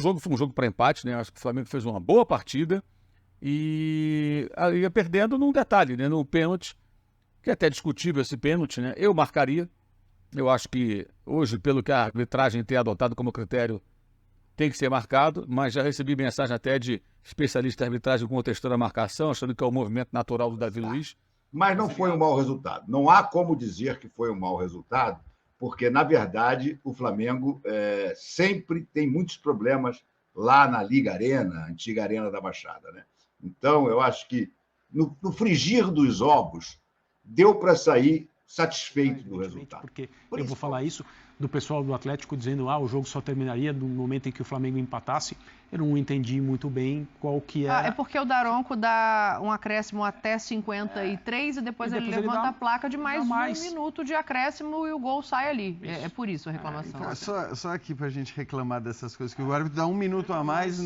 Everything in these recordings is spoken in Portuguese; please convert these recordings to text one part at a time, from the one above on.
jogo foi um jogo para empate, né? Acho que o Flamengo fez uma boa partida e ia perdendo num detalhe, né? Num pênalti, que é até discutível esse pênalti, né? Eu marcaria. Eu acho que hoje, pelo que a arbitragem tem adotado como critério, tem que ser marcado, mas já recebi mensagem até de especialista de arbitragem contestando a marcação, achando que é o movimento natural do Davi Luiz. Mas não foi um mau resultado. Não há como dizer que foi um mau resultado, porque, na verdade, o Flamengo sempre tem muitos problemas lá na Liga Arena, antiga Arena da Baixada, né? Então, eu acho que, no frigir dos ovos, deu para sair satisfeito do resultado. Porque eu vou falar isso do pessoal do Atlético dizendo o jogo só terminaria no momento em que o Flamengo empatasse. Eu não entendi muito bem qual que é... É porque o Daronco dá um acréscimo até 53 e depois ele levanta a placa de mais um minuto de acréscimo e o gol sai ali. É por isso a reclamação. Então, só aqui pra gente reclamar dessas coisas, que o árbitro dá um minuto a mais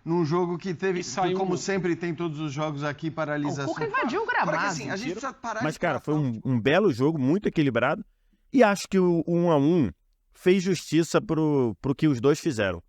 num jogo que teve, como sempre tem todos os jogos aqui, paralisação. O Cuca invadiu o gramado. Assim, a gente precisa parar. Mas, cara, foi um belo jogo, muito equilibrado. E acho que o 1-1 fez justiça pro que os dois fizeram.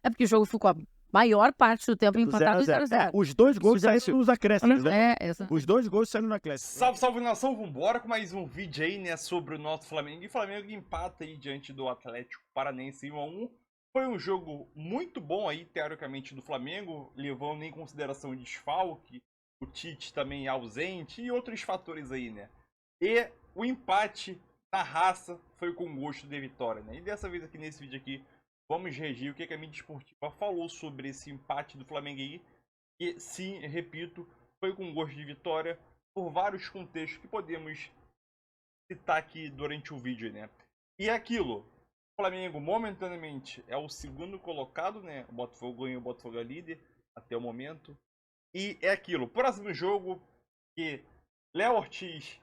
É porque o jogo ficou a maior parte do tempo empatado 0-0. Os dois gols saíram nos acréscimos, né? Os dois gols saíram no acréscimo. Salve, salve nação, vambora com mais um vídeo aí, né, sobre o nosso Flamengo. E o Flamengo empata aí diante do Atlético Paranaense 1-1. Foi um jogo muito bom aí, teoricamente, do Flamengo, levando em consideração o desfalque, o Tite também ausente e outros fatores aí, né. E o empate na raça foi com gosto de vitória, né. E dessa vez aqui nesse vídeo aqui, vamos regir o que a mídia esportiva falou sobre esse empate do Flamengo aí. E sim, repito, foi com gosto de vitória por vários contextos que podemos citar aqui durante o vídeo, né. E é aquilo, o Flamengo momentaneamente é o segundo colocado, né. O Botafogo ganhou, o Botafogo é líder até o momento. E é aquilo, próximo jogo que Léo Ortiz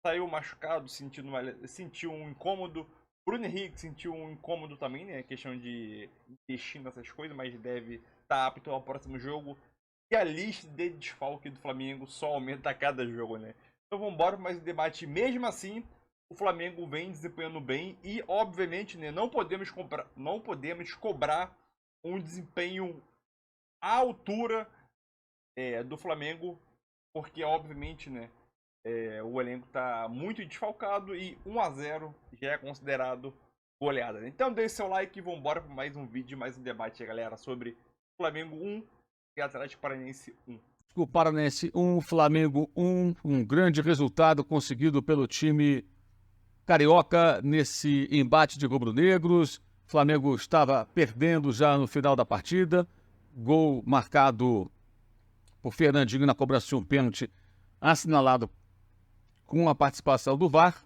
saiu machucado, sentiu um incômodo. Bruno Henrique sentiu um incômodo também, né? Questão de intestino, essas coisas, mas deve estar apto ao próximo jogo. E a lista de desfalque do Flamengo só aumenta a cada jogo, né? Então vamos embora para mais um debate. Mesmo assim, o Flamengo vem desempenhando bem e, obviamente, né, não podemos cobrar um desempenho à altura do Flamengo, porque, obviamente, né, o elenco está muito desfalcado e 1-0 já é considerado goleada, né? Então deixe seu like e vamos embora para mais um vídeo, mais um debate, galera, sobre Flamengo 1 e Atlético Paranaense 1. O Paranaense 1, Flamengo 1, um grande resultado conseguido pelo time carioca nesse embate de rubro-negros. O Flamengo estava perdendo já no final da partida, gol marcado por Fernandinho na cobrança de um pênalti assinalado com a participação do VAR,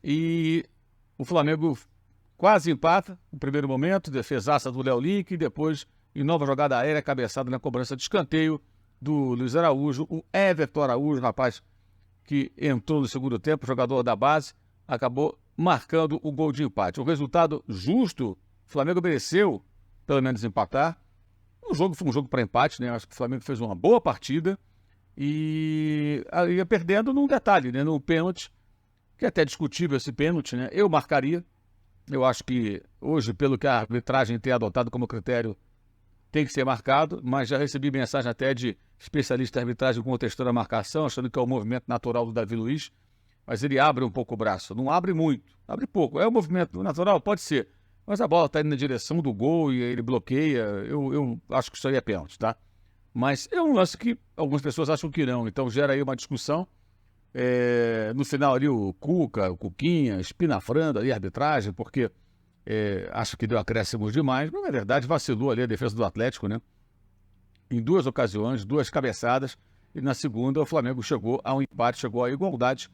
e o Flamengo quase empata no primeiro momento, defesaça do Léo Link, e depois, em nova jogada aérea, cabeçada na cobrança de escanteio do Luiz Araújo, o Everton Araújo, rapaz que entrou no segundo tempo, jogador da base, acabou marcando o gol de empate. O resultado justo, o Flamengo mereceu pelo menos empatar. O jogo foi um jogo para empate, né? Acho que o Flamengo fez uma boa partida e ia perdendo num detalhe, né? Num pênalti, que é até discutível esse pênalti, né? Eu marcaria. Eu acho que hoje, pelo que a arbitragem tem adotado como critério, tem que ser marcado, mas já recebi mensagem até de especialista de arbitragem contestando a marcação, achando que é o movimento natural do Davi Luiz, mas ele abre um pouco o braço, não abre muito, abre pouco. É um movimento natural? Pode ser, mas a bola está indo na direção do gol e ele bloqueia. Eu acho que isso aí é pênalti, tá? Mas é um lance que algumas pessoas acham que não, então gera aí uma discussão. No final ali o Cuca, o Cuquinha, espinafrando ali a arbitragem, porque acho que deu acréscimos demais, mas na verdade vacilou ali a defesa do Atlético, né? Em duas ocasiões, duas cabeçadas, e na segunda o Flamengo chegou a um empate, chegou à igualdade.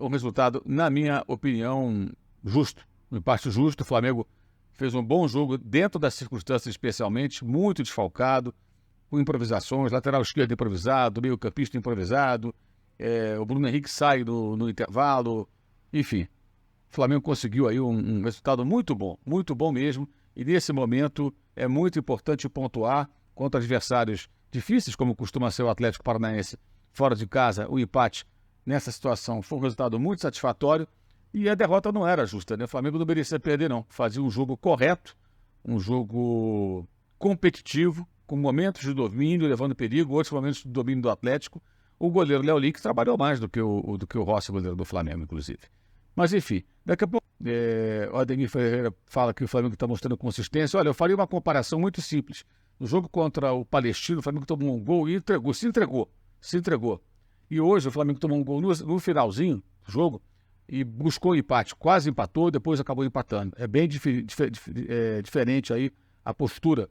Um resultado, na minha opinião, justo, um empate justo. O Flamengo fez um bom jogo dentro das circunstâncias, especialmente, muito desfalcado, com improvisações, lateral esquerdo improvisado, meio campista improvisado, o Bruno Henrique sai no intervalo, enfim. O Flamengo conseguiu aí um resultado muito bom mesmo, e nesse momento é muito importante pontuar contra adversários difíceis, como costuma ser o Atlético Paranaense fora de casa. O empate nessa situação foi um resultado muito satisfatório e a derrota não era justa, né? O Flamengo não merecia perder, não. Fazia um jogo correto, um jogo competitivo, com momentos de domínio, levando perigo, outros momentos de domínio do Atlético. O goleiro Léo Link trabalhou mais do que o Rossi, goleiro do Flamengo, inclusive. Mas, enfim, daqui a pouco o Ademir Ferreira fala que o Flamengo está mostrando consistência. Olha, eu faria uma comparação muito simples. No jogo contra o Palestino, o Flamengo tomou um gol e se entregou. E hoje o Flamengo tomou um gol no finalzinho do jogo e buscou o empate. Quase empatou, depois acabou empatando. É bem diferente aí a postura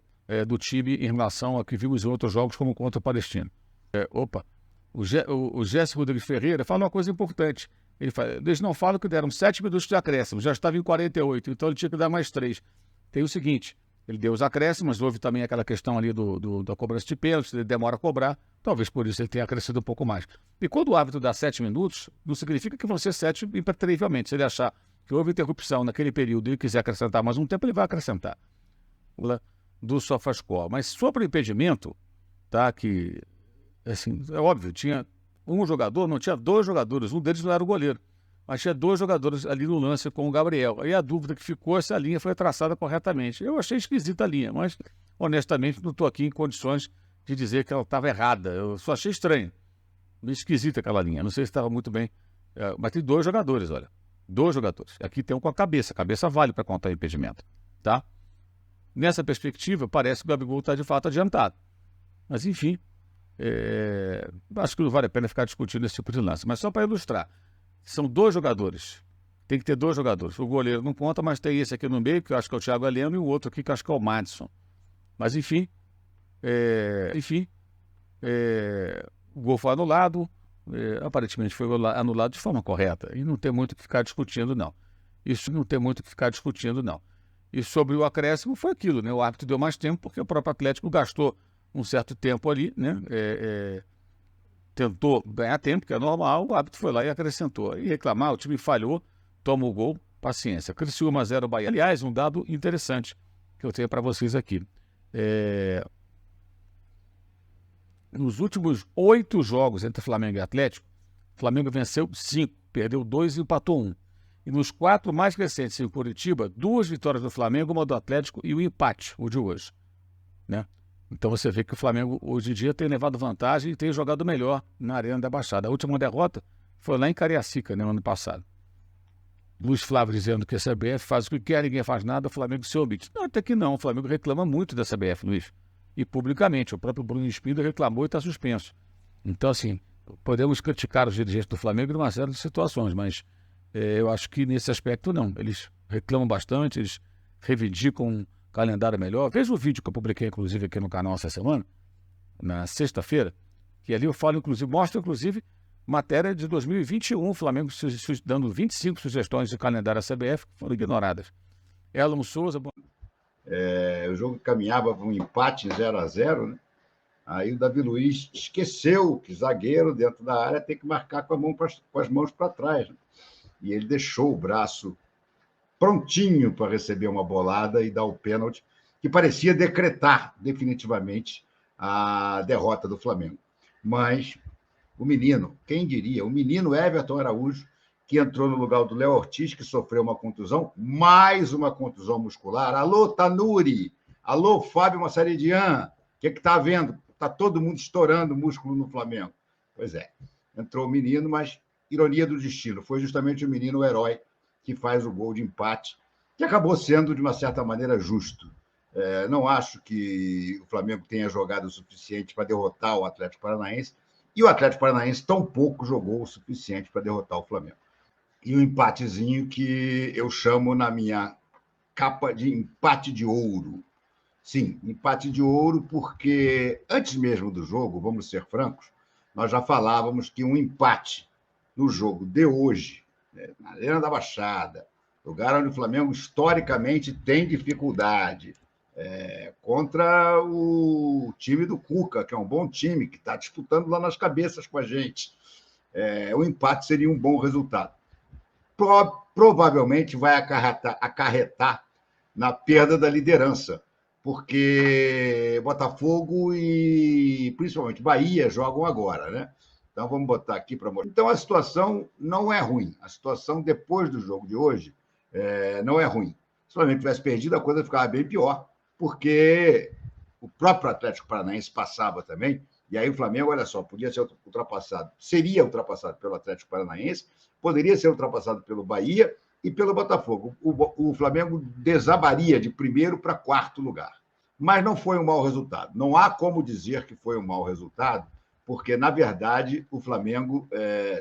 do time em relação ao que vimos em outros jogos, como contra o Palestino. O Jéssico Rodrigues Ferreira fala uma coisa importante. Eles não falam que deram 7 minutos de acréscimo, já estava em 48, então ele tinha que dar mais 3. Tem o seguinte, ele deu os acréscimos, houve também aquela questão ali da cobrança de pênalti, ele demora a cobrar, talvez por isso ele tenha acrescido um pouco mais. E quando o árbitro dá 7 minutos, não significa que vão ser 7 impertrivelmente. Se ele achar que houve interrupção naquele período e ele quiser acrescentar mais um tempo, ele vai acrescentar. Do SofaScore. Mas sobre o impedimento, tá, que, assim, é óbvio, tinha um jogador, não tinha 2 jogadores, um deles não era o goleiro, mas tinha 2 jogadores ali no lance com o Gabriel. Aí a dúvida que ficou é se a linha foi traçada corretamente. Eu achei esquisita a linha, mas honestamente não estou aqui em condições de dizer que ela estava errada. Eu só achei estranho, meio esquisita aquela linha. Não sei se estava muito bem, mas tem 2 jogadores, olha. 2 jogadores. Aqui tem um com a cabeça vale para contar o impedimento, tá? Nessa perspectiva, parece que o Gabigol está de fato adiantado. Mas, enfim, acho que não vale a pena ficar discutindo esse tipo de lance. Mas só para ilustrar, são 2 jogadores. Tem que ter 2 jogadores. O goleiro não conta, mas tem esse aqui no meio, que eu acho que é o Thiago Heleno, e o outro aqui, que eu acho que é o Madison. Mas, enfim, o gol foi anulado. Aparentemente foi anulado de forma correta. E não tem muito o que ficar discutindo, não. E sobre o acréscimo foi aquilo, né? O árbitro deu mais tempo porque o próprio Atlético gastou um certo tempo ali, né? Tentou ganhar tempo, que é normal, o árbitro foi lá e acrescentou. E reclamar, o time falhou, toma o gol, paciência. Criciúma 0 Bahia. Aliás, um dado interessante que eu tenho para vocês aqui. Nos últimos 8 jogos entre Flamengo e Atlético, o Flamengo venceu 5, perdeu 2 e empatou 1. E nos 4 mais recentes em Curitiba, 2 vitórias do Flamengo, uma do Atlético e o empate, o de hoje, né? Então você vê que o Flamengo hoje em dia tem levado vantagem e tem jogado melhor na Arena da Baixada. A última derrota foi lá em Cariacica, né, no ano passado. Luiz Flávio dizendo que a CBF faz o que quer, ninguém faz nada, o Flamengo se omite. Não, até que não, o Flamengo reclama muito da CBF, Luiz. E publicamente, o próprio Bruno Espírito reclamou e está suspenso. Então, assim, podemos criticar os dirigentes do Flamengo em uma série de situações, mas eu acho que nesse aspecto não. Eles reclamam bastante, eles reivindicam um calendário melhor. Veja o vídeo que eu publiquei, inclusive, aqui no canal essa semana, na sexta-feira, que ali eu falo, inclusive, mostra, inclusive, matéria de 2021, o Flamengo dando 25 sugestões de calendário à CBF que foram ignoradas. Elon Souza... O jogo caminhava para um empate 0-0, né? Aí o Davi Luiz esqueceu que zagueiro dentro da área tem que marcar com as mãos para trás, né? E ele deixou o braço prontinho para receber uma bolada e dar o pênalti, que parecia decretar definitivamente a derrota do Flamengo. Mas o menino, quem diria, o menino Everton Araújo, que entrou no lugar do Léo Ortiz, que sofreu uma contusão, mais uma contusão muscular. Alô, Tanuri! Alô, Fábio Massaridian! O que está havendo? Está todo mundo estourando músculo no Flamengo. Pois é, entrou o menino, mas ironia do destino. Foi justamente o menino o herói que faz o gol de empate, que acabou sendo, de uma certa maneira, justo. Não acho que o Flamengo tenha jogado o suficiente para derrotar o Atlético Paranaense, e o Atlético Paranaense tampouco jogou o suficiente para derrotar o Flamengo. E um empatezinho que eu chamo na minha capa de empate de ouro. Sim, empate de ouro, porque antes mesmo do jogo, vamos ser francos, nós já falávamos que um empate no jogo de hoje, né, na Arena da Baixada, lugar onde o Flamengo historicamente tem dificuldade, contra o time do Cuca, que é um bom time, que está disputando lá nas cabeças com a gente, o empate seria um bom resultado. Provavelmente vai acarretar na perda da liderança, porque Botafogo e principalmente Bahia jogam agora, né? Então vamos botar aqui para mostrar. Então a situação não é ruim. A situação depois do jogo de hoje não é ruim. Se o Flamengo tivesse perdido, a coisa ficava bem pior, porque o próprio Atlético Paranaense passava também, e aí o Flamengo, olha só, podia ser ultrapassado, seria ultrapassado pelo Atlético Paranaense, poderia ser ultrapassado pelo Bahia e pelo Botafogo. O Flamengo desabaria de primeiro para quarto lugar. Mas não foi um mau resultado. Não há como dizer que foi um mau resultado, porque, na verdade, o Flamengo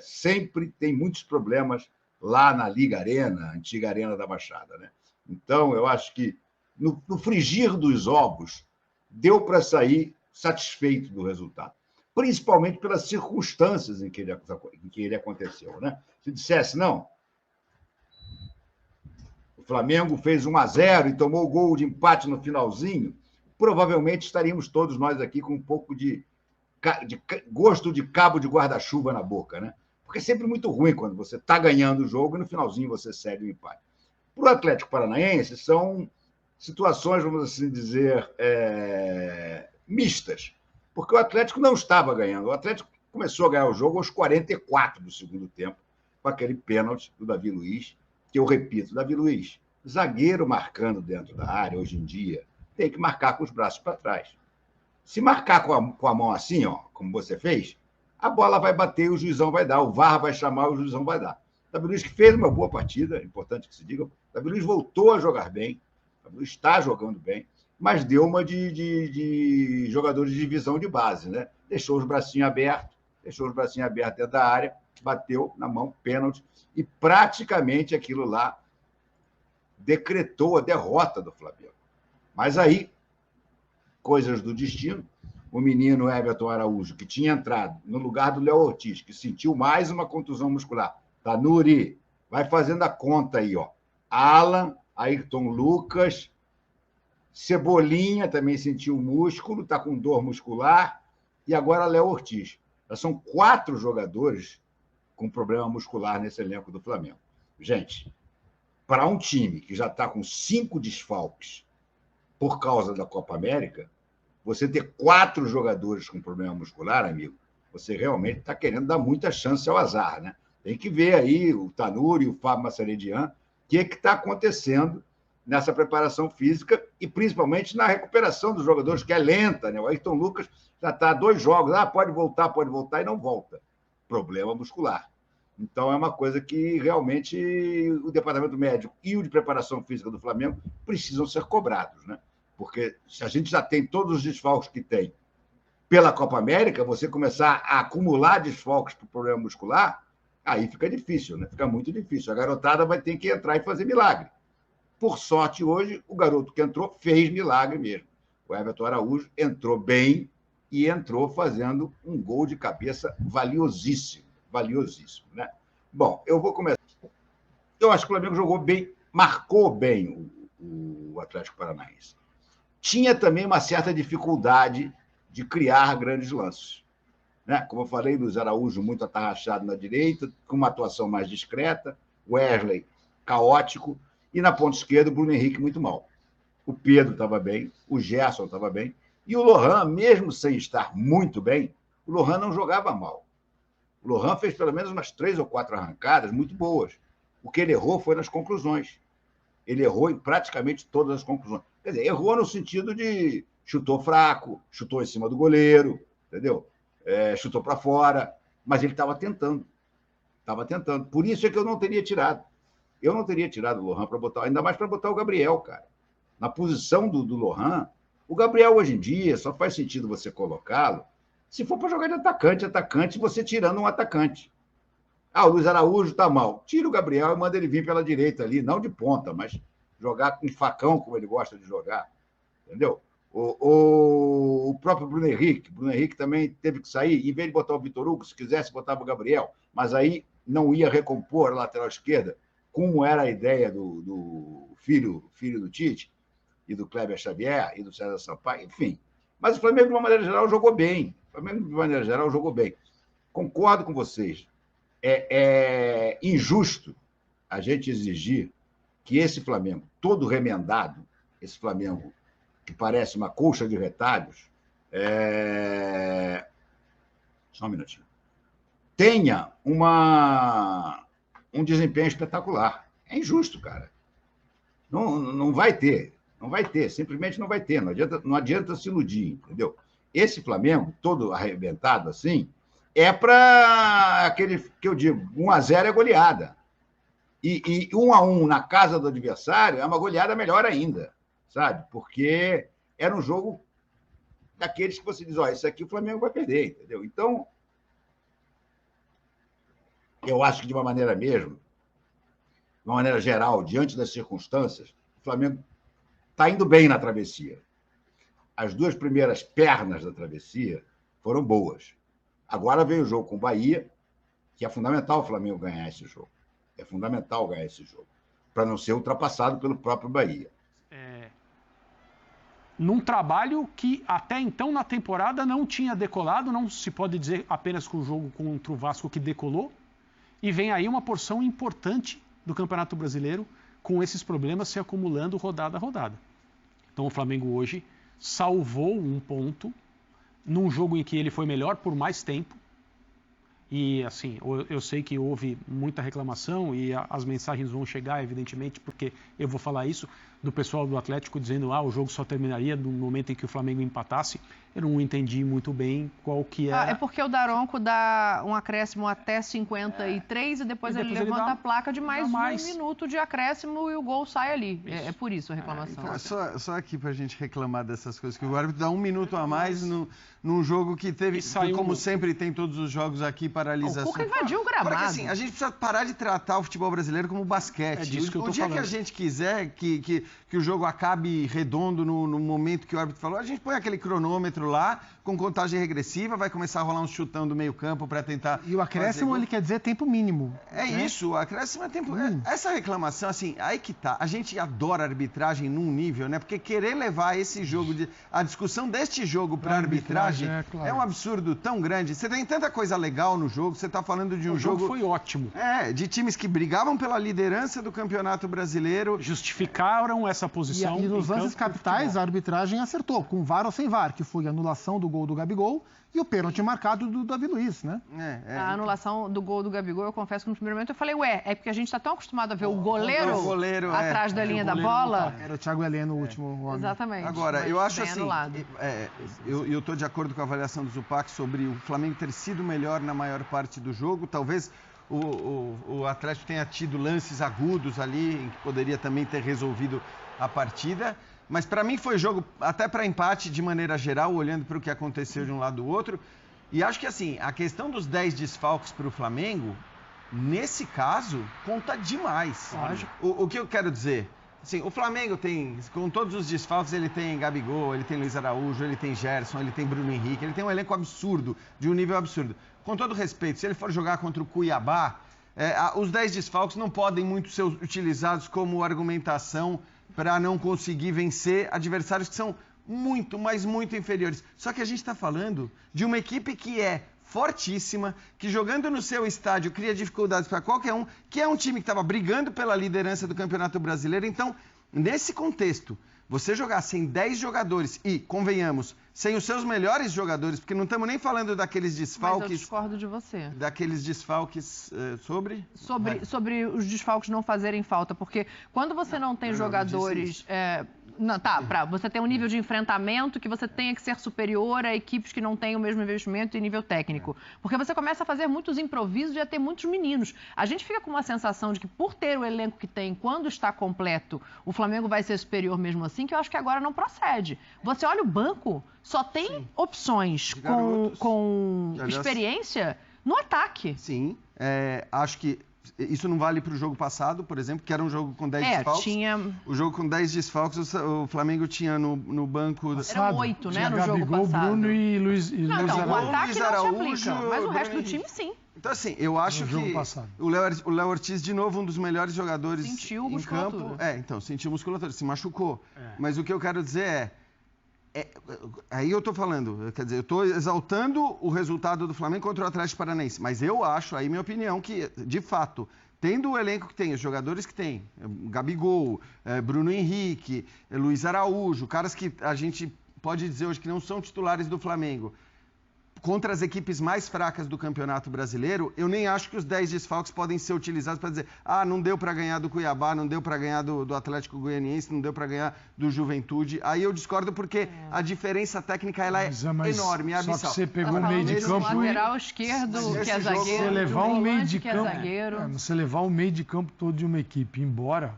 sempre tem muitos problemas lá na Liga Arena, antiga Arena da Baixada, né? Então, eu acho que, no frigir dos ovos, deu para sair satisfeito do resultado, principalmente pelas circunstâncias em que ele aconteceu, né? Se dissesse, não, o Flamengo fez 1-0 e tomou o gol de empate no finalzinho, provavelmente estaríamos todos nós aqui com um pouco de gosto de cabo de guarda-chuva na boca, né? Porque é sempre muito ruim quando você está ganhando o jogo e no finalzinho você cede o empate. Para o Atlético Paranaense, são situações, vamos assim dizer, mistas, porque o Atlético não estava ganhando. O Atlético começou a ganhar o jogo aos 44 do segundo tempo, com aquele pênalti do Davi Luiz, que eu repito, Davi Luiz, zagueiro marcando dentro da área, hoje em dia, tem que marcar com os braços para trás. Se marcar com a mão assim, ó, como você fez, a bola vai bater e o juizão vai dar, o VAR vai chamar e o juizão vai dar. Davi Luiz, que fez uma boa partida, é importante que se diga, Davi Luiz voltou a jogar bem, Davi Luiz está jogando bem, mas deu uma de jogador de divisão de base, né? Deixou os bracinhos abertos dentro da área, bateu na mão, pênalti, e praticamente aquilo lá decretou a derrota do Flamengo. Mas aí, coisas do destino, o menino Everton Araújo, que tinha entrado no lugar do Léo Ortiz, que sentiu mais uma contusão muscular. Tanuri, vai fazendo a conta aí, ó. Alan, Ayrton Lucas, Cebolinha também sentiu músculo, está com dor muscular, e agora Léo Ortiz. Já são 4 jogadores com problema muscular nesse elenco do Flamengo. Gente, para um time que já está com 5 desfalques por causa da Copa América, você ter 4 jogadores com problema muscular, amigo, você realmente está querendo dar muita chance ao azar, né? Tem que ver aí o Tanuri, o Fábio Massareddin, o que está acontecendo nessa preparação física e principalmente na recuperação dos jogadores, que é lenta, né? O Ayrton Lucas já está há 2 jogos, pode voltar, e não volta. Problema muscular. Então, é uma coisa que realmente o departamento médico e o de preparação física do Flamengo precisam ser cobrados, né? Porque se a gente já tem todos os desfalques que tem pela Copa América, você começar a acumular desfalques por problema muscular, aí fica difícil, né? Fica muito difícil. A garotada vai ter que entrar e fazer milagre. Por sorte, hoje, o garoto que entrou fez milagre mesmo. O Everton Araújo entrou bem e entrou fazendo um gol de cabeça valiosíssimo, né? Bom, eu vou começar. Eu acho que o Flamengo jogou bem, marcou bem o Atlético Paranaense. Tinha também uma certa dificuldade de criar grandes lances, né? Como eu falei, Luiz Araújo muito atarrachado na direita, com uma atuação mais discreta, Wesley caótico, e na ponta esquerda o Bruno Henrique muito mal. O Pedro estava bem, o Gerson estava bem, e o Lohan, mesmo sem estar muito bem, o Lohan não jogava mal. O Lohan fez pelo menos umas 3 ou 4 arrancadas muito boas. O que ele errou foi nas conclusões. Ele errou em praticamente todas as conclusões. Quer dizer, errou no sentido de chutou fraco, chutou em cima do goleiro, entendeu? Chutou para fora, mas ele estava tentando. Por isso é que eu não teria tirado. Eu não teria tirado o Lohan para botar, ainda mais para botar o Gabriel, cara. Na posição do Lohan, o Gabriel hoje em dia só faz sentido você colocá-lo se for para jogar de atacante, você tirando um atacante. O Luiz Araújo está mal. Tira o Gabriel e manda ele vir pela direita ali, não de ponta, mas jogar com facão, como ele gosta de jogar. Entendeu? O próprio Bruno Henrique também teve que sair, em vez de botar o Vitor Hugo, se quisesse, botava o Gabriel, mas aí não ia recompor a lateral esquerda, como era a ideia do filho do Tite, e do Kleber Xavier, e do César Sampaio, enfim. Mas o Flamengo, de uma maneira geral, jogou bem. Concordo com vocês. É injusto a gente exigir que esse Flamengo, todo remendado, esse Flamengo que parece uma colcha de retalhos, só um minutinho, tenha um desempenho espetacular. É injusto, cara. Não vai ter. Não vai ter, simplesmente não vai ter. Não adianta se iludir, entendeu? Esse Flamengo, todo arrebentado assim, é para aquele que eu digo, 1-0 é goleada. E 1-1 na casa do adversário é uma goleada melhor ainda, sabe? Porque era um jogo daqueles que você diz, ó, isso aqui o Flamengo vai perder, entendeu? Então, eu acho que de uma maneira geral, diante das circunstâncias, o Flamengo está indo bem na travessia. As 2 primeiras pernas da travessia foram boas. Agora veio o jogo com o Bahia, que é fundamental o Flamengo ganhar esse jogo. É fundamental ganhar esse jogo, para não ser ultrapassado pelo próprio Bahia. Num trabalho que até então na temporada não tinha decolado, não se pode dizer apenas com o jogo contra o Vasco que decolou, e vem aí uma porção importante do Campeonato Brasileiro com esses problemas se acumulando rodada a rodada. Então o Flamengo hoje salvou um ponto num jogo em que ele foi melhor por mais tempo. E assim, eu sei que houve muita reclamação e as mensagens vão chegar, evidentemente, porque eu vou falar isso, do pessoal do Atlético dizendo o jogo só terminaria no momento em que o Flamengo empatasse. Eu não entendi muito bem qual que era. É porque o Daronco dá um acréscimo até 53 e depois ele levanta a placa de mais um minuto de acréscimo e o gol sai ali. É por isso a reclamação. Então, só aqui pra gente reclamar dessas coisas, que o árbitro dá 1 minuto a mais num jogo que teve, como sempre tem todos os jogos aqui, paralisação. O Cuca invadiu o gramado. Porque assim, a gente precisa parar de tratar o futebol brasileiro como basquete. É disso que eu tô o dia falando. que a gente quiser que o jogo acabe redondo no momento que o árbitro falou, a gente põe aquele cronômetro lá, com contagem regressiva, vai começar a rolar um chutão do meio campo para tentar... E o acréscimo, ele quer dizer tempo mínimo. Isso, o acréscimo é tempo... Essa reclamação, assim, aí que tá. A gente adora arbitragem num nível, né? Porque querer levar esse jogo, a discussão deste jogo para arbitragem é um absurdo tão grande. Você tem tanta coisa legal no jogo, você tá falando de um jogo... O jogo foi ótimo. De times que brigavam pela liderança do Campeonato Brasileiro. Justificaram essa posição. E nos lances capitais, a arbitragem acertou, com VAR ou sem VAR, que foi a anulação do gol do Gabigol e o pênalti marcado do Davi Luiz, né? A anulação do gol do Gabigol, eu confesso que no primeiro momento eu falei, é porque a gente está tão acostumado a ver o goleiro atrás da linha da bola. Era o Thiago Heleno o último homem. Exatamente. Agora, eu acho assim, eu estou de acordo com a avaliação do Zupac sobre o Flamengo ter sido melhor na maior parte do jogo, talvez o Atlético tenha tido lances agudos ali, em que poderia também ter resolvido a partida. Mas para mim foi jogo até para empate de maneira geral, olhando para o que aconteceu de um lado do outro. E acho que assim, a questão dos 10 desfalques para o Flamengo, nesse caso, conta demais. O que eu quero dizer? Assim, o Flamengo tem, com todos os desfalques, ele tem Gabigol, ele tem Luiz Araújo, ele tem Gerson, ele tem Bruno Henrique, ele tem um elenco absurdo, de um nível absurdo. Com todo respeito, se ele for jogar contra o Cuiabá, os 10 desfalques não podem muito ser utilizados como argumentação para não conseguir vencer adversários que são muito, mas muito inferiores. Só que a gente está falando de uma equipe que é fortíssima, que jogando no seu estádio cria dificuldades para qualquer um, que é um time que estava brigando pela liderança do Campeonato Brasileiro. Então, nesse contexto, você jogar sem 10 jogadores e, convenhamos, sem os seus melhores jogadores, porque não estamos nem falando daqueles desfalques... Mas eu discordo de você. Daqueles desfalques sobre? Sobre os desfalques não fazerem falta, porque quando você não tem jogadores... você tem um nível de enfrentamento que você tenha que ser superior a equipes que não têm o mesmo investimento e nível técnico. Porque você começa a fazer muitos improvisos e a ter muitos meninos. A gente fica com uma sensação de que, por ter o elenco que tem, quando está completo, o Flamengo vai ser superior mesmo assim, que eu acho que agora não procede. Você olha o banco, só tem opções com experiência no ataque. Sim, acho que isso não vale para o jogo passado, por exemplo, que era um jogo com 10 desfalques. O jogo com 10 desfalques, o Flamengo tinha no banco... Eram 8, né, no Gabigol, jogo passado. Bruno e Luiz Araújo. O ataque Luiz Araújo, não se aplica, mas o resto do time, sim. Então, assim, eu acho que o Léo Ortiz, de novo, um dos melhores jogadores em campo. Sentiu musculatura, se machucou. Mas o que eu quero dizer aí eu estou falando, quer dizer, eu estou exaltando o resultado do Flamengo contra o Atlético Paranaense, mas eu acho, aí minha opinião, que, de fato, tendo o elenco que tem, os jogadores que tem, Gabigol, Bruno Henrique, Luiz Araújo, caras que a gente pode dizer hoje que não são titulares do Flamengo, contra as equipes mais fracas do Campeonato Brasileiro, eu nem acho que os 10 desfalques podem ser utilizados para dizer não deu para ganhar do Cuiabá, não deu para ganhar do Atlético Goianiense, não deu para ganhar do Juventude. Aí eu discordo porque a diferença técnica ela é enorme, é abissal. Só que você pegou o meio de campo e... lateral esquerdo, que é zagueiro, você levar o meio de campo, você levar o meio de campo todo de uma equipe embora,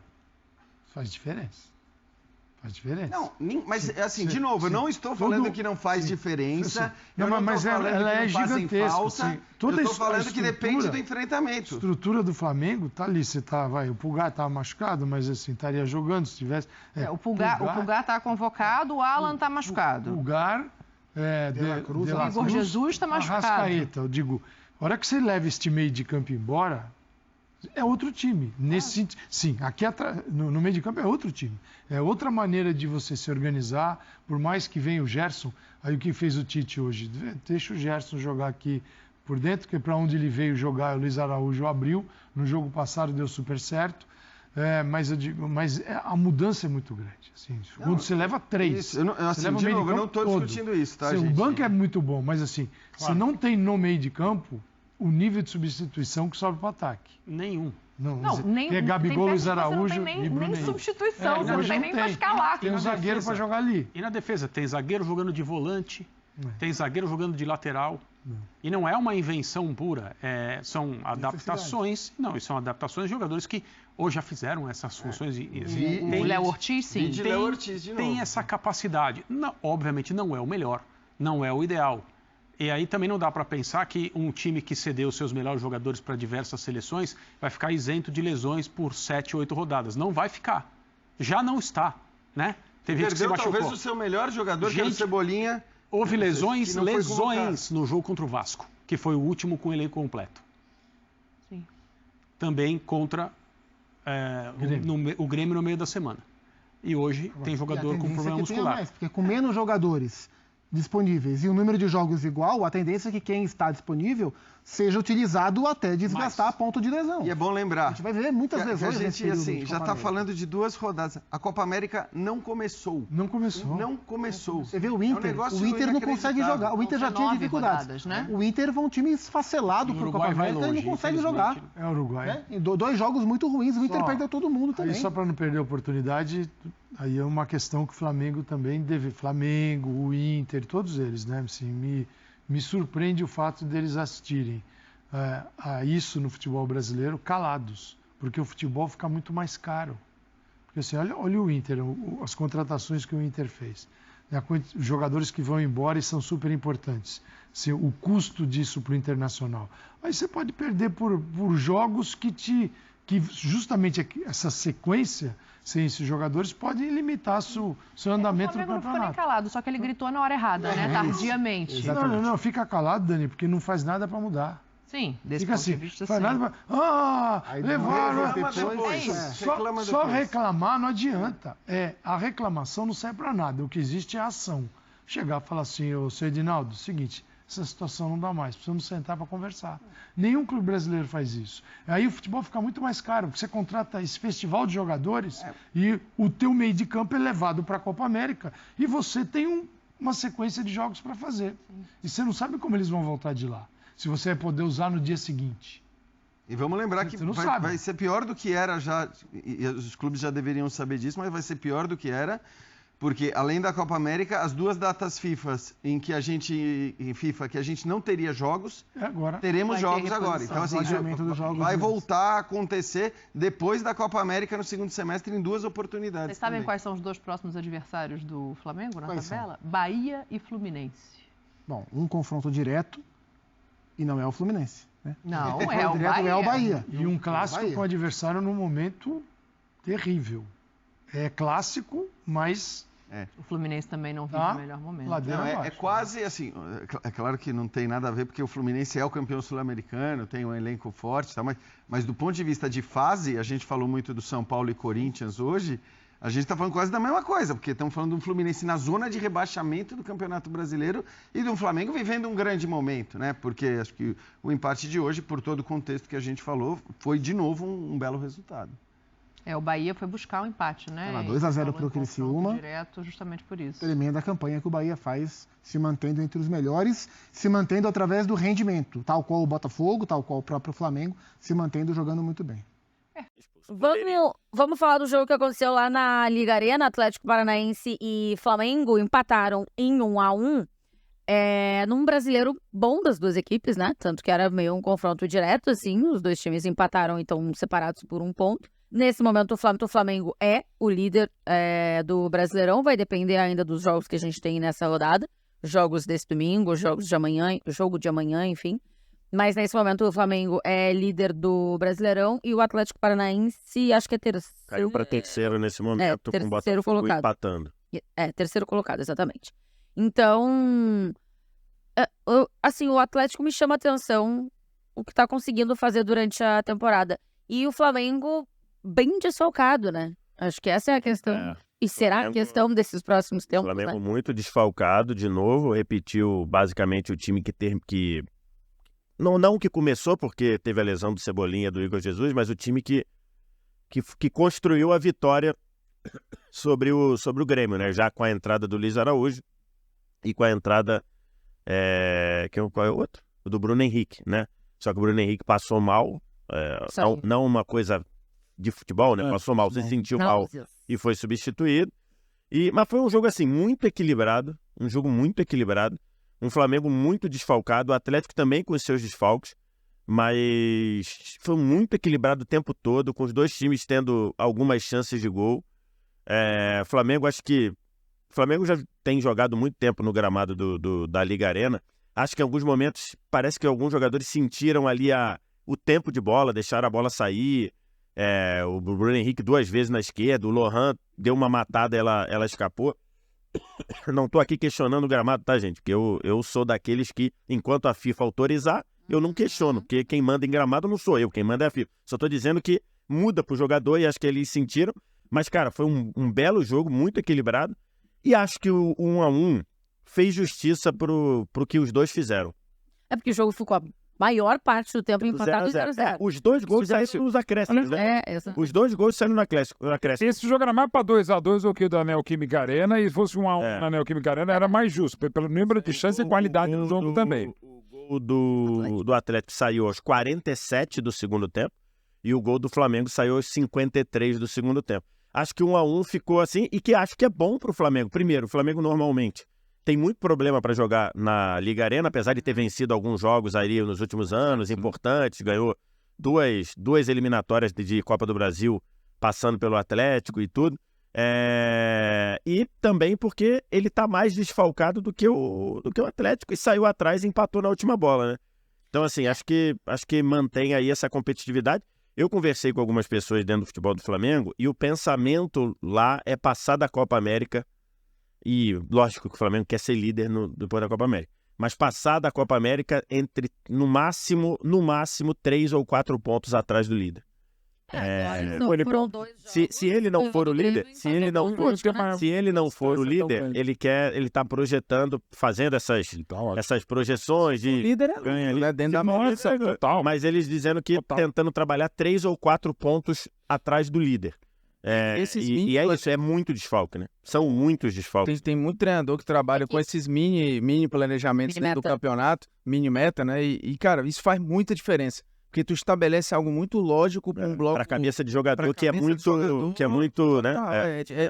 faz diferença. Faz diferença. Não, mas assim, de novo, eu não estou falando que não faz diferença. Mas ela é gigantesca. Eu estou falando que depende do enfrentamento. A estrutura do Flamengo tá ali. O Pulgar estava machucado, mas assim, estaria jogando se tivesse. O Pulgar está convocado, o Alan está machucado. O Pulgar, o Igor Jesus está machucado. Arrascaeta, eu digo, a hora que você leva este meio de campo embora, é outro time. Nesse sentido, sim, aqui no meio de campo é outro time. É outra maneira de você se organizar, por mais que venha o Gerson. Aí o que fez o Tite hoje? Deixa o Gerson jogar aqui por dentro, que para onde ele veio jogar, o Luiz Araújo abriu. No jogo passado deu super certo. Mas a mudança é muito grande. Assim, quando você leva 3. Eu não estou discutindo isso, tá, gente? O banco é muito bom, mas assim, se não tem no meio de campo, o nível de substituição que sobe para o ataque. Nenhum. Tem Gabigol, Luiz Araújo e Bruno Henrique. Nem substituição, você não tem nem para escalar. Tem um zagueiro para jogar ali. E na defesa, tem zagueiro jogando de volante, tem zagueiro jogando de lateral. E não é uma invenção pura, são adaptações. Não, são adaptações de jogadores que ou já fizeram essas funções. O Léo Ortiz, sim. Tem essa capacidade. Não, obviamente não é o melhor, não é o ideal. E aí também não dá para pensar que um time que cedeu seus melhores jogadores para diversas seleções vai ficar isento de lesões por 7, 8 rodadas. Não vai ficar. Já não está, né? Teve gente que se machucou. Talvez o seu melhor jogador, que era o Cebolinha. Houve lesões no jogo contra o Vasco, que foi o último com o elenco completo. Sim. Também contra o Grêmio no meio da semana. E hoje tem jogador com problema muscular. Porque com menos jogadores disponíveis e o número de jogos igual, a tendência é que quem está disponível seja utilizado até desgastar a ponto de lesão. E é bom lembrar. A gente vai ver muitas lesões. A gente já está falando de 2 rodadas. A Copa América não começou. Não começou. Você vê o Inter. O Inter não consegue jogar. O Inter já tinha dificuldades. Né? O Inter foi um time esfacelado por Copa América e não consegue jogar. É o Uruguai. Em 2 jogos muito ruins, o Inter perdeu todo mundo também. Só para não perder a oportunidade, aí é uma questão que o Flamengo também deve. Flamengo, o Inter, todos eles, né? Assim, me surpreende o fato deles assistirem a isso no futebol brasileiro calados, porque o futebol fica muito mais caro. Porque assim, olha o Inter, as contratações que o Inter fez, os jogadores que vão embora e são super importantes, assim, o custo disso para o Internacional. Aí você pode perder por jogos que justamente essa sequência sem esses jogadores pode limitar seu andamento no campeonato. O Flamengo não ficou nem calado, só que ele gritou na hora errada, né? Tardiamente. Não, fica calado, Dani, porque não faz nada para mudar. Sim, desse fica ponto assim, de vista, faz sim. nada pra... levaram... Só reclamar não adianta. A reclamação não serve para nada. O que existe é a ação. Chegar e falar assim, ô Edinaldo, seguinte, essa situação não dá mais, precisamos sentar para conversar. Nenhum clube brasileiro faz isso. Aí o futebol fica muito mais caro, porque você contrata esse festival de jogadores e o teu meio de campo é levado para a Copa América e você tem uma sequência de jogos para fazer. E você não sabe como eles vão voltar de lá, se você vai poder usar no dia seguinte. E vamos lembrar que vai ser pior do que era já, e os clubes já deveriam saber disso, mas vai ser pior do que era, porque além da Copa América, as 2 datas FIFA que a gente não teria jogos, teremos jogos agora. Então assim, vai voltar a acontecer depois da Copa América no segundo semestre em 2 oportunidades. Vocês sabem quais são os 2 próximos adversários do Flamengo na tabela? Bahia e Fluminense. Bom, um confronto direto e não é o Fluminense. Né? Não, é o Bahia. É o Bahia. E um clássico com o adversário num momento terrível. É clássico, mas... O Fluminense também não vive o melhor momento. É quase assim, é claro que não tem nada a ver, porque o Fluminense é o campeão sul-americano, tem um elenco forte, tá? Mas do ponto de vista de fase, a gente falou muito do São Paulo e Corinthians hoje, a gente está falando quase da mesma coisa, porque estamos falando de um Fluminense na zona de rebaixamento do Campeonato Brasileiro e de um Flamengo vivendo um grande momento, né? Porque acho que o empate de hoje, por todo o contexto que a gente falou, foi de novo um belo resultado. O Bahia foi buscar o empate, né? 2-0 para o Criciúma. Direto, justamente por isso. Tremenda campanha que o Bahia faz, se mantendo entre os melhores, se mantendo através do rendimento, tal qual o Botafogo, tal qual o próprio Flamengo, se mantendo jogando muito bem. Vamos falar do jogo que aconteceu lá na Liga Arena. Atlético Paranaense e Flamengo empataram em 1-1. Num brasileiro bom das duas equipes, né? Tanto que era meio um confronto direto, assim. Os dois times empataram, então, separados por 1 ponto. Nesse momento, o Flamengo é o líder do Brasileirão. Vai depender ainda dos jogos que a gente tem nessa rodada. Jogos desse domingo, jogos de amanhã, jogo de amanhã, enfim. Mas nesse momento o Flamengo é líder do Brasileirão e o Atlético Paranaense, acho que é terceiro. Caiu para terceiro nesse momento, com o Botafogo colocado. Empatando. Terceiro colocado, exatamente. Então, assim, o Atlético me chama a atenção o que está conseguindo fazer durante a temporada. E o Flamengo bem desfalcado, né? Acho que essa é a questão. E será a questão desses próximos tempos, O Flamengo né? muito desfalcado, de novo, repetiu basicamente o time que não que começou, porque teve a lesão do Cebolinha, do Igor Jesus, mas o time que construiu a vitória sobre o Grêmio, né? Já com a entrada do Luiz Araújo e com a entrada... qual é o outro? O do Bruno Henrique, né? Só que o Bruno Henrique passou mal, não uma coisa de futebol, né? Passou mal, se sentiu mal e foi substituído. Mas foi um jogo, assim, muito equilibrado, um Flamengo muito desfalcado, o Atlético também com os seus desfalques, mas foi muito equilibrado o tempo todo, com os dois times tendo algumas chances de gol. Flamengo já tem jogado muito tempo no gramado da Liga Arena. Acho que em alguns momentos parece que alguns jogadores sentiram ali o tempo de bola, deixaram a bola sair. O Bruno Henrique 2 vezes na esquerda, o Lohan deu uma matada, ela escapou. Não tô aqui questionando o gramado, tá, gente? Porque eu sou daqueles que, enquanto a FIFA autorizar, eu não questiono, porque quem manda em gramado não sou eu, quem manda é a FIFA. Só tô dizendo que muda pro jogador e acho que eles sentiram. Mas, cara, foi um belo jogo, muito equilibrado. E acho que o 1-1 fez justiça pro que os dois fizeram. Porque o jogo ficou a maior parte do tempo empatado 0-0. Os dois gols saíram nos acréscimos, né? Os dois gols saíram no acréscimo. Esse jogo era mais para 2-2 do que o da Neoquímica Arena, e se fosse 1-1 na Neoquímica Arena era mais justo, pelo número de chances e qualidade do jogo também. O gol do Atlético saiu aos 47 do segundo tempo e o gol do Flamengo saiu aos 53 do segundo tempo. Acho que 1-1 ficou assim, e que acho que é bom pro Flamengo. Primeiro, o Flamengo normalmente tem muito problema para jogar na Liga Arena, apesar de ter vencido alguns jogos aí nos últimos anos, importantes, ganhou duas eliminatórias de Copa do Brasil, passando pelo Atlético e tudo. E também porque ele está mais desfalcado do que o Atlético, e saiu atrás e empatou na última bola, né? Então, assim, acho que mantém aí essa competitividade. Eu conversei com algumas pessoas dentro do futebol do Flamengo, e o pensamento lá é passar da Copa América. E lógico que o Flamengo quer ser líder depois da Copa América. Mas passar da Copa América entre, no máximo, 3 ou 4 pontos atrás do líder. Se ele não for o líder, ele tá projetando, fazendo essas projeções de... O líder é dentro da nossa, total. Mas eles dizendo que tentando trabalhar 3 ou 4 pontos atrás do líder. Isso é muito desfalque, né? São muitos desfalques. Tem muito treinador que trabalha com esses mini planejamentos do campeonato, mini meta, né? E, cara, isso faz muita diferença. Porque tu estabelece algo muito lógico para um bloco... Para a cabeça de jogador que é muito, né?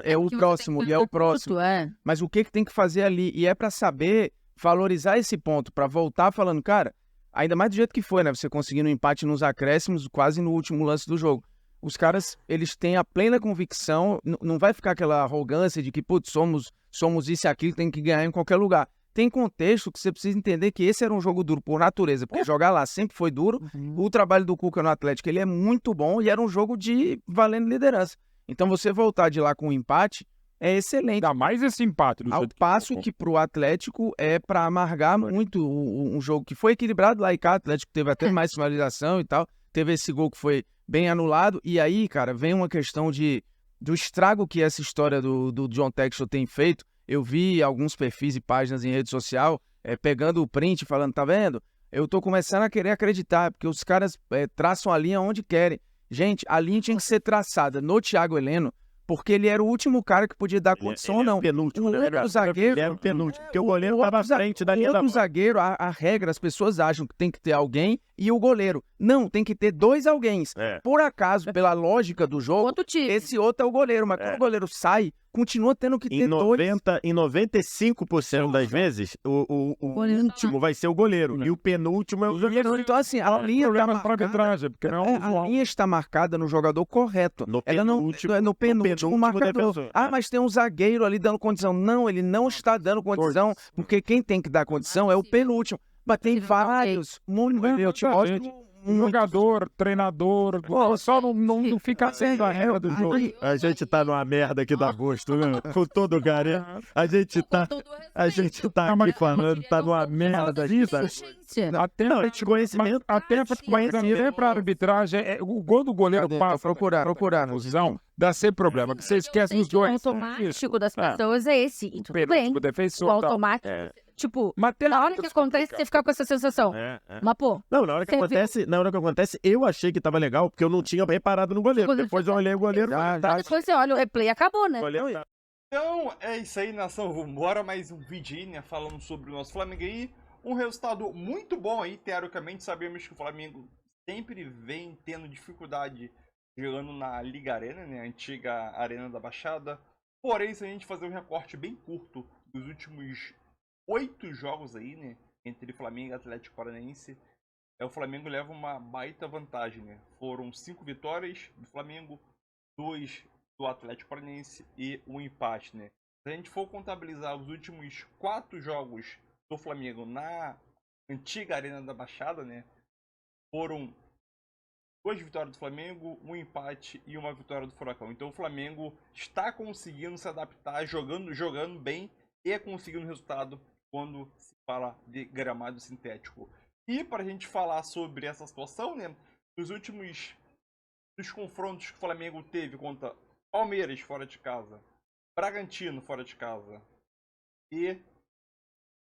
É o próximo, e é o próximo. Mas o que tem que fazer ali? E é para saber valorizar esse ponto, para voltar falando, cara, ainda mais do jeito que foi, né? Você conseguindo um empate nos acréscimos, quase no último lance do jogo. Os caras, eles têm a plena convicção, não vai ficar aquela arrogância de que, putz, somos isso e aquilo, tem que ganhar em qualquer lugar. Tem contexto que você precisa entender que esse era um jogo duro por natureza, porque jogar lá sempre foi duro. O trabalho do Cuca no Atlético, ele é muito bom, e era um jogo de valendo liderança. Então você voltar de lá com um empate é excelente. Ainda mais esse empate. Ao passo que pro Atlético é para amargar muito um jogo que foi equilibrado lá e cá. O Atlético teve até mais finalização e tal. Teve esse gol que foi bem anulado. E aí, cara, vem uma questão do estrago que essa história do John Textor tem feito. Eu vi alguns perfis e páginas em rede social pegando o print e falando, tá vendo? Eu tô começando a querer acreditar, porque os caras traçam a linha onde querem. Gente, a linha tinha que ser traçada no Thiago Heleno, porque ele era o último cara que podia dar condição ou não. Penúltimo, o outro zagueiro... Ele era o penúltimo, porque o goleiro estava à frente da linha da bola. O zagueiro, a regra, as pessoas acham que tem que ter alguém e o goleiro. Não, tem que ter 2 alguém. Por acaso, pela lógica do jogo, esse outro é o goleiro, mas quando o goleiro sai, continua tendo que ter 2. Em 95% das vezes, o último vai ser o goleiro. E o penúltimo é o goleiro. Então, assim, a linha está marcada, a linha está marcada no jogador correto. Ela não é no penúltimo marcador. Mas tem um zagueiro ali dando condição. Não, ele não está dando condição, porque quem tem que dar condição é o penúltimo. Mas tem vários. Eu te mostro. Jogador, treinador, só não fica sendo a regra do jogo. A gente tá numa merda aqui da gosto, né? Com todo o cara. A gente tá aqui falando, tá numa merda disso. Até pra arbitragem, o gol do goleiro passa. Procurar posição, dá sempre problema, porque você esquece os dois. O automático das pessoas é esse. E tudo bem. O automático. Tipo, na hora que acontece, você fica com essa sensação. Mas, pô... Não, na hora que acontece, eu achei que tava legal, porque eu não tinha reparado no goleiro. Depois eu olhei o goleiro... Depois você olha o replay e acabou, né? Então, é isso aí, nação. Vambora, mais um vídeo aí, né? Falando sobre o nosso Flamengo aí. Um resultado muito bom aí, teoricamente. Sabemos que o Flamengo sempre vem tendo dificuldade jogando na Liga Arena, né? A antiga Arena da Baixada. Porém, se a gente fazer um recorte bem curto dos últimos 8 jogos aí, né, entre Flamengo e Atlético Paranaense, o Flamengo leva uma baita vantagem, né? Foram 5 vitórias do Flamengo, 2 do Atlético Paranaense e um empate, né? Se a gente for contabilizar os últimos 4 jogos do Flamengo na antiga Arena da Baixada, né, foram 2 vitórias do Flamengo, um empate e uma vitória do Furacão. Então o Flamengo está conseguindo se adaptar, jogando bem e conseguindo resultado quando se fala de gramado sintético. E para a gente falar sobre essa situação, né, dos confrontos que o Flamengo teve contra Palmeiras fora de casa, Bragantino fora de casa e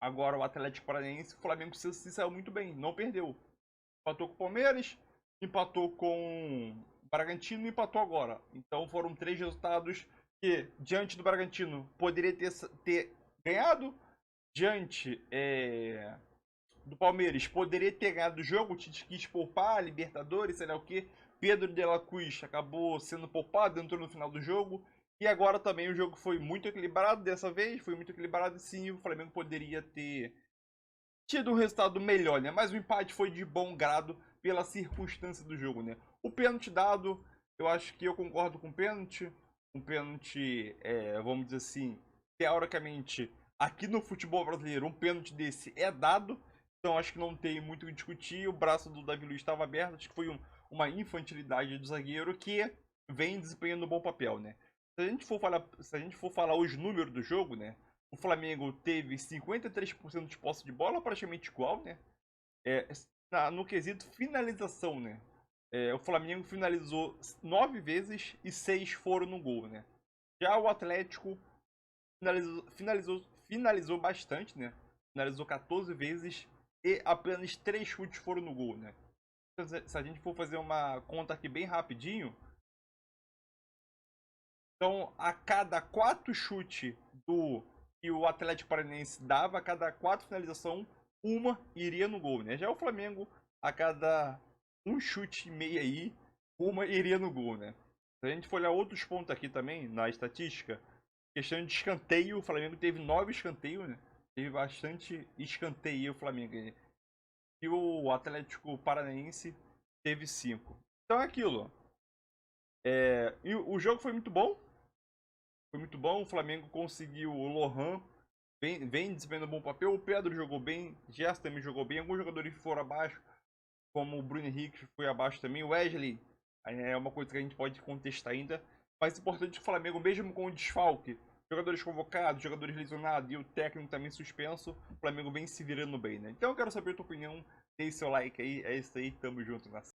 agora o Atlético Paranaense, o Flamengo se saiu muito bem, não perdeu. Empatou com o Palmeiras, empatou com o Bragantino e empatou agora. Então foram 3 resultados que, diante do Bragantino, poderia ter ganhado. Diante do Palmeiras, poderia ter ganhado o jogo. O Tite quis poupar, Libertadores, sei lá o que. Pedro de la Cruz acabou sendo poupado, entrou no final do jogo. E agora também o jogo foi muito equilibrado dessa vez. Foi muito equilibrado e sim, o Flamengo poderia ter tido um resultado melhor, né? Mas o empate foi de bom grado pela circunstância do jogo, né? O pênalti dado, eu acho que eu concordo com o pênalti. Um pênalti, vamos dizer assim, teoricamente, aqui no futebol brasileiro, um pênalti desse é dado. Então acho que não tem muito o que discutir. O braço do Davi Luiz estava aberto. Acho que foi uma infantilidade do zagueiro que vem desempenhando um bom papel, né? Se a gente for falar os números do jogo, né? O Flamengo teve 53% de posse de bola, praticamente igual, né? No quesito finalização, né? O Flamengo finalizou 9 vezes e 6 foram no gol, né? Já o Atlético finalizou bastante, né? Finalizou 14 vezes e apenas 3 chutes foram no gol, né? Então, se a gente for fazer uma conta aqui bem rapidinho, então a cada 4 chutes que o Atlético Paranaense dava, a cada 4 finalização, uma iria no gol, né? Já o Flamengo, a cada 1 chute e meio aí, uma iria no gol, né? Se a gente for olhar outros pontos aqui também, na estatística, questão de escanteio, o Flamengo teve 9 escanteios, né? Teve bastante escanteio o Flamengo. E o Atlético Paranaense teve 5. Então é aquilo. E o jogo foi muito bom. Foi muito bom. O Flamengo conseguiu. O Lohan vem desempenhando um bom papel. O Pedro jogou bem. Gerson também jogou bem. Alguns jogadores foram abaixo, como o Bruno Henrique foi abaixo também. O Wesley é uma coisa que a gente pode contestar ainda. Mas importante que o Flamengo, mesmo com o desfalque, jogadores convocados, jogadores lesionados e o técnico também suspenso, o Flamengo vem se virando bem, né? Então eu quero saber a tua opinião, deixe seu like aí, é isso aí, tamo junto, nação.